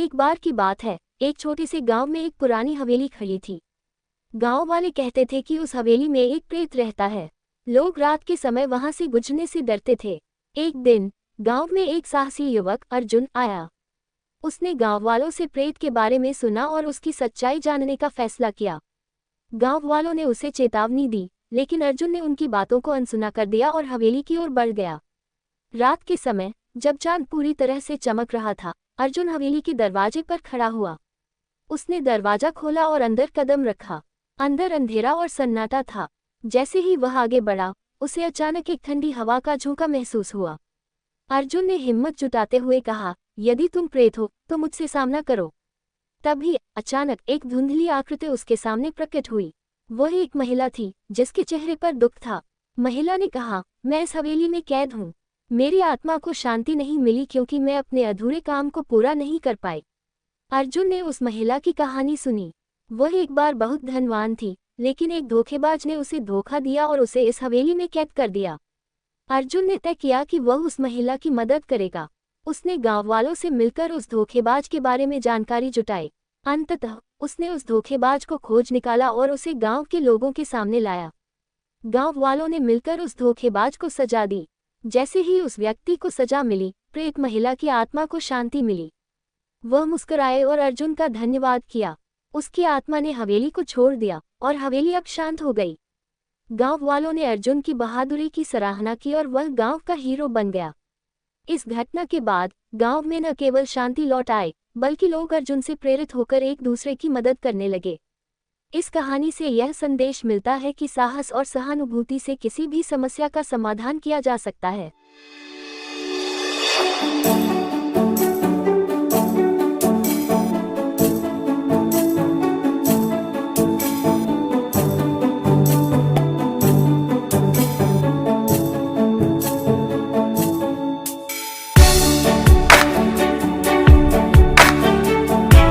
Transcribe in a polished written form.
एक बार की बात है, एक छोटे से गांव में एक पुरानी हवेली खड़ी थी। गांव वाले कहते थे कि उस हवेली में एक प्रेत रहता है। लोग रात के समय वहां से गुजरने से डरते थे। एक दिन गांव में एक साहसी युवक अर्जुन आया। उसने गांव वालों से प्रेत के बारे में सुना और उसकी सच्चाई जानने का फैसला किया। गांव वालों ने उसे चेतावनी दी, लेकिन अर्जुन ने उनकी बातों को अनसुना कर दिया और हवेली की ओर बढ़ गया। रात के समय जब चांद पूरी तरह से चमक रहा था, अर्जुन हवेली के दरवाजे पर खड़ा हुआ। उसने दरवाजा खोला और अंदर कदम रखा। अंदर अंधेरा और सन्नाटा था। जैसे ही वह आगे बढ़ा, उसे अचानक एक ठंडी हवा का झोंका महसूस हुआ। अर्जुन ने हिम्मत जुटाते हुए कहा, यदि तुम प्रेत हो तो मुझसे सामना करो। तभी अचानक एक धुंधली आकृति उसके सामने प्रकट हुई। वह एक महिला थी जिसके चेहरे पर दुख था। महिला ने कहा, मैं इस हवेली में कैद हूँ। मेरी आत्मा को शांति नहीं मिली क्योंकि मैं अपने अधूरे काम को पूरा नहीं कर पाई। अर्जुन ने उस महिला की कहानी सुनी। वह एक बार बहुत धनवान थी, लेकिन एक धोखेबाज ने उसे धोखा दिया और उसे इस हवेली में कैद कर दिया। अर्जुन ने तय किया कि वह उस महिला की मदद करेगा। उसने गांव वालों से मिलकर उस धोखेबाज के बारे में जानकारी जुटाई। अंततः उसने उस धोखेबाज को खोज निकाला और उसे गांव के लोगों के सामने लाया। गांव वालों ने मिलकर उस धोखेबाज को सजा दी। जैसे ही उस व्यक्ति को सजा मिली, प्रेत महिला की आत्मा को शांति मिली। वह मुस्कुराए और अर्जुन का धन्यवाद किया। उसकी आत्मा ने हवेली को छोड़ दिया और हवेली अब शांत हो गई। गांव वालों ने अर्जुन की बहादुरी की सराहना की और वह गांव का हीरो बन गया। इस घटना के बाद गांव में न केवल शांति लौट आई, बल्कि लोग अर्जुन से प्रेरित होकर एक दूसरे की मदद करने लगे। इस कहानी से यह संदेश मिलता है कि साहस और सहानुभूति से किसी भी समस्या का समाधान किया जा सकता है।